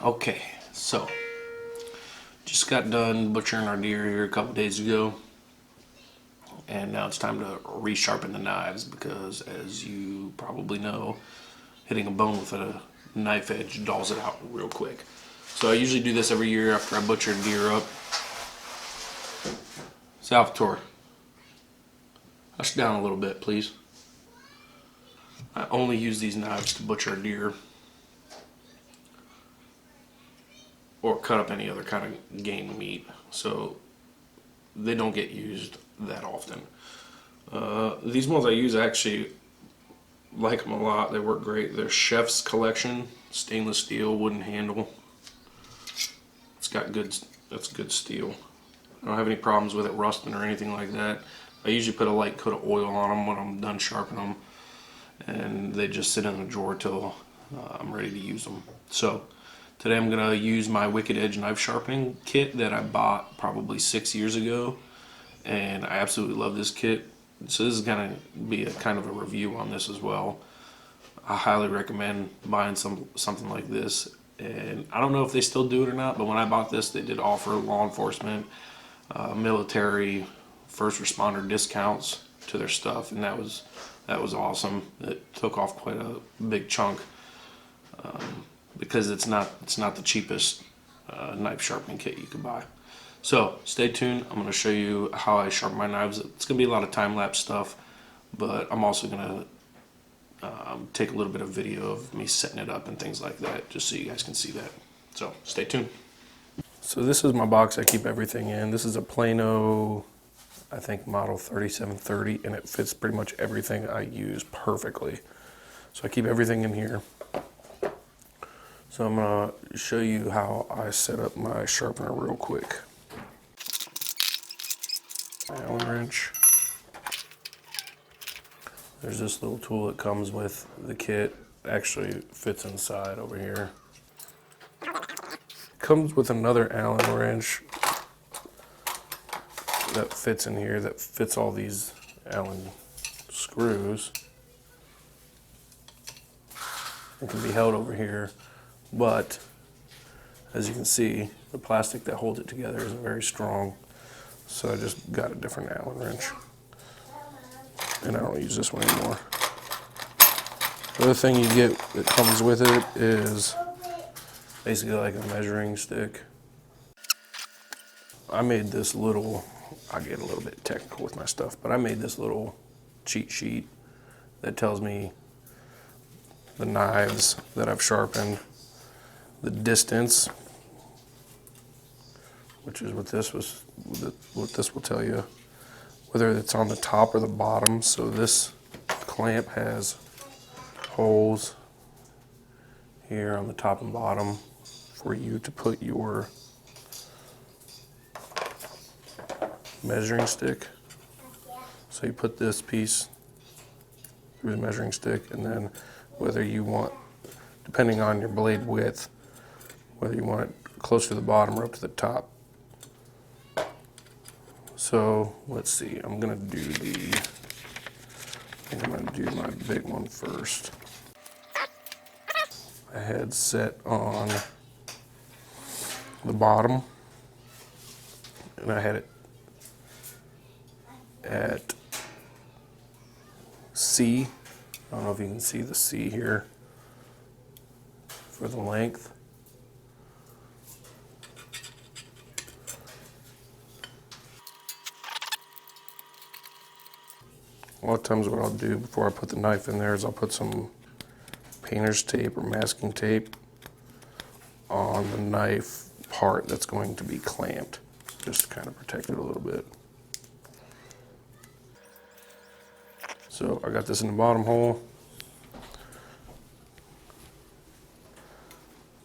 Okay, so just got done butchering our deer here a couple days ago, and now it's time to resharpen the knives because, as you probably know, hitting a bone with a knife edge dulls it out real quick. So I usually do this every year after I butcher a deer up. Salvatore, hush down a little bit, please. I only use these knives to butcher a deer or cut up any other kind of game meat, so they don't get used that often. These ones I use, I actually like them a lot. They work great. They're Chef's Collection, stainless steel, wooden handle. That's good steel. I don't have any problems with it rusting or anything like that. I usually put a light coat of oil on them when I'm done sharpening them, and they just sit in the drawer till I'm ready to use them. So today I'm gonna use my Wicked Edge knife sharpening kit that I bought probably 6 years ago, and I absolutely love this kit. So this is gonna be a kind of a review on this as well. I highly recommend buying something like this. And I don't know if they still do it or not, but when I bought this, they did offer law enforcement, military, first responder discounts to their stuff, and that was awesome. It took off quite a big chunk because it's not the cheapest knife sharpening kit you could buy. So stay tuned. I'm going to show you how I sharpen my knives. It's going to be a lot of time-lapse stuff, but I'm also going to take a little bit of video of me setting it up and things like that, just so you guys can see that. So stay tuned. So this is my box I keep everything in. This is a Plano, I think, model 3730, and it fits pretty much everything I use perfectly. So I keep everything in here. So I'm going to show you how I set up my sharpener real quick. Allen wrench. There's this little tool that comes with the kit. Actually fits inside over here. Comes with another Allen wrench that fits in here, that fits all these Allen screws. It can be held over here, but as you can see, the plastic that holds it together isn't very strong. So I just got a different Allen wrench, and I don't use this one anymore. The other thing you get that comes with it is basically like a measuring stick. I made this little, I get a little bit technical with my stuff, but I made this little cheat sheet that tells me the knives that I've sharpened, the distance, which is what this will tell you, whether it's on the top or the bottom. So this clamp has holes here on the top and bottom for you to put your measuring stick. So you put this piece through the measuring stick, and then whether you want, depending on your blade width, whether you want it close to the bottom or up to the top. So let's see, I'm gonna do my big one first. I had set on the bottom, and I had it at C. I don't know if you can see the C here for the length. A lot of times what I'll do before I put the knife in there is I'll put some painter's tape or masking tape on the knife part that's going to be clamped, just to kind of protect it a little bit. So I got this in the bottom hole.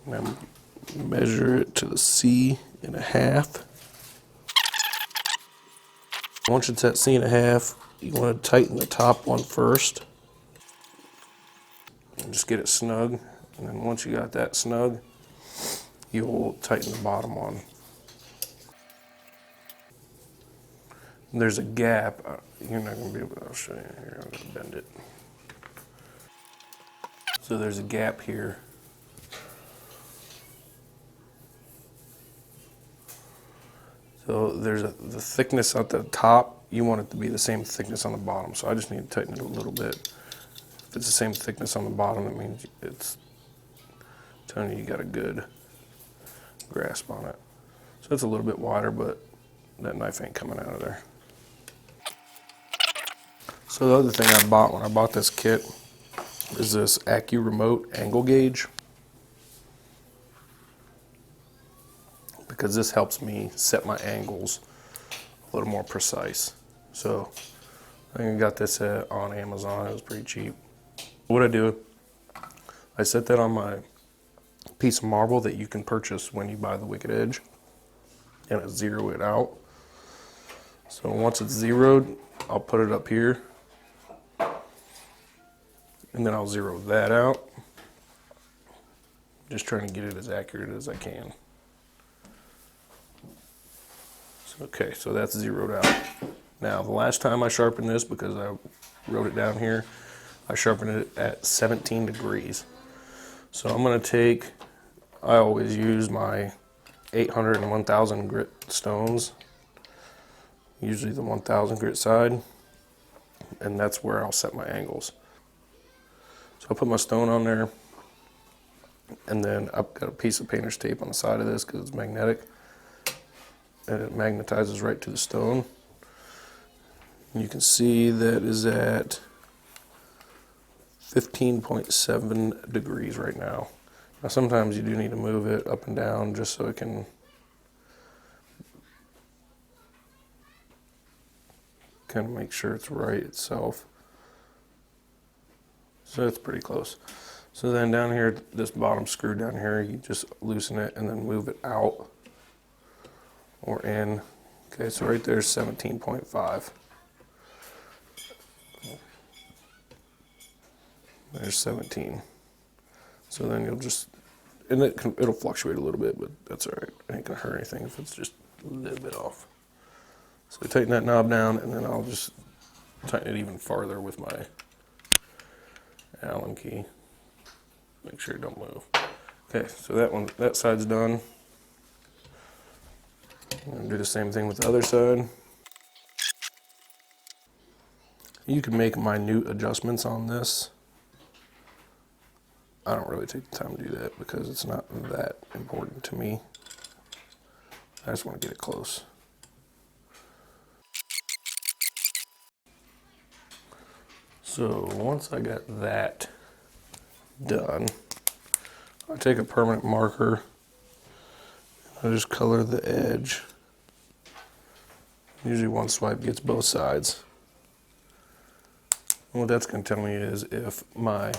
And I measure it to the C1/2. Once it's at C1/2, you want to tighten the top one first. And just get it snug. And then once you got that snug, you'll tighten the bottom one. And there's a gap. You're not going to be able to, I'll show you here. I'm going to bend it. So there's a gap here So the thickness at the top, you want it to be the same thickness on the bottom. So I just need to tighten it a little bit. If it's the same thickness on the bottom, that means it's telling you got a good grasp on it. So it's a little bit wider, but that knife ain't coming out of there. So the other thing I bought when I bought this kit is this Remote angle gauge, because this helps me set my angles a little more precise. So I think I got this on Amazon. It was pretty cheap. What I do, I set that on my piece of marble that you can purchase when you buy the Wicked Edge, and I zero it out. So once it's zeroed, I'll put it up here, and then I'll zero that out. Just trying to get it as accurate as I can. Okay, so that's zeroed out. Now, the last time I sharpened this, because I wrote it down here, I sharpened it at 17 degrees. So I'm gonna take, I always use my 800 and 1000 grit stones, usually the 1000 grit side, and that's where I'll set my angles. So I'll put my stone on there, and then I've got a piece of painter's tape on the side of this because it's magnetic, and it magnetizes right to the stone. And you can see that is at 15.7 degrees right now. Now sometimes you do need to move it up and down just so it can kind of make sure it's right itself. So that's pretty close. So then down here, this bottom screw down here, you just loosen it and then move it out or in. Okay, so right there's 17.5. There's 17. So then you'll just, and it'll fluctuate a little bit, but that's all right. It ain't gonna hurt anything if it's just a little bit off. So we tighten that knob down, and then I'll just tighten it even farther with my Allen key. Make sure it don't move. Okay, so that side's done. I'm gonna do the same thing with the other side. You can make minute adjustments on this. I don't really take the time to do that because it's not that important to me. I just want to get it close. So once I got that done, I take a permanent marker. I just color the edge. Usually one swipe gets both sides. And what that's going to tell me is if my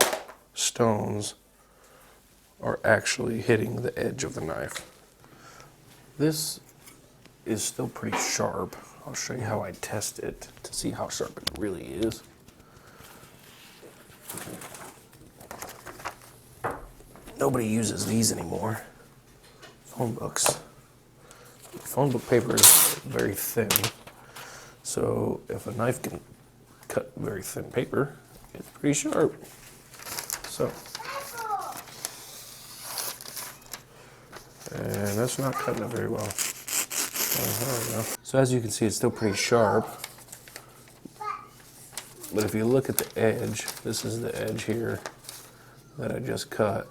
stones are actually hitting the edge of the knife. This is still pretty sharp. I'll show you how I test it to see how sharp it really is. Nobody uses these anymore. Phone books. Phone book paper is very thin, so if a knife can cut very thin paper, it's pretty sharp. So, and that's not cutting it very well. So as you can see, it's still pretty sharp. But if you look at the edge, this is the edge here that I just cut.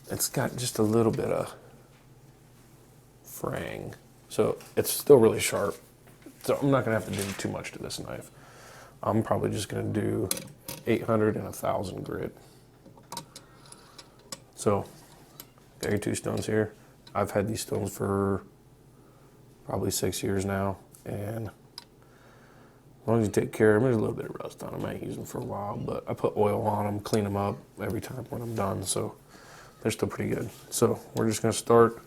It's got just a little bit of fraying. So it's still really sharp. So I'm not gonna have to do too much to this knife. I'm probably just gonna do 800 and 1000 grit. So, got your two stones here. I've had these stones for probably 6 years now, and as long as you take care of them, there's a little bit of rust on them. I ain't use them for a while, but I put oil on them, clean them up every time when I'm done, so they're still pretty good. So we're just gonna start.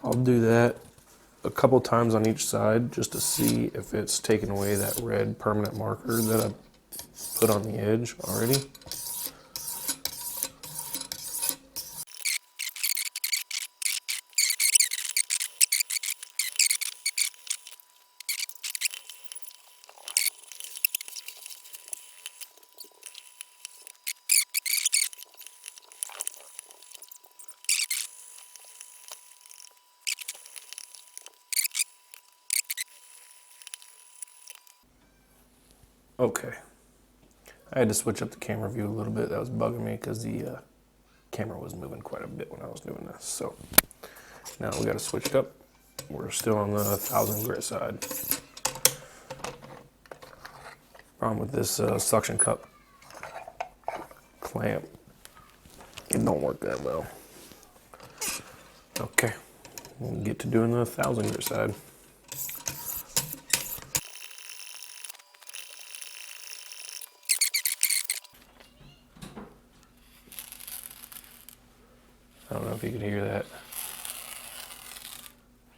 I'll do that a couple times on each side just to see if it's taken away that red permanent marker that I put on the edge already. Okay. I had to switch up the camera view a little bit. That was bugging me because the camera was moving quite a bit when I was doing this. So now we got to switch it up. We're still on the 1,000 grit side. Problem with this suction cup clamp, it don't work that well. Okay, we'll get to doing the 1,000 grit side. I don't know if you can hear that.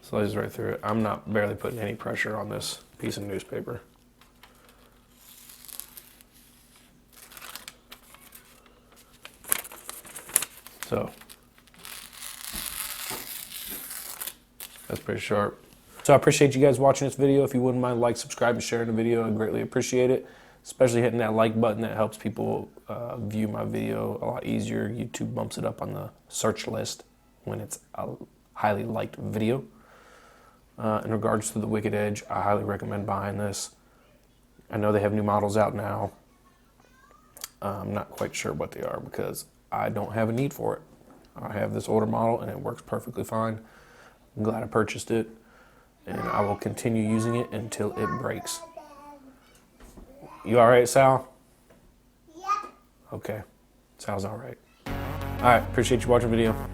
Slices right through it. I'm not barely putting any pressure on this piece of newspaper. So that's pretty sharp. So I appreciate you guys watching this video. If you wouldn't mind, like, subscribe, and sharing the video, I'd greatly appreciate it. Especially hitting that like button. That helps people view my video a lot easier. YouTube bumps it up on the search list when it's a highly liked video. In regards to the Wicked Edge, I highly recommend buying this. I know they have new models out now. I'm not quite sure what they are because I don't have a need for it. I have this older model and it works perfectly fine. I'm glad I purchased it, and I will continue using it until it breaks. You all right, Sal? Yeah. Okay. Sal's all right. All right. Appreciate you watching the video.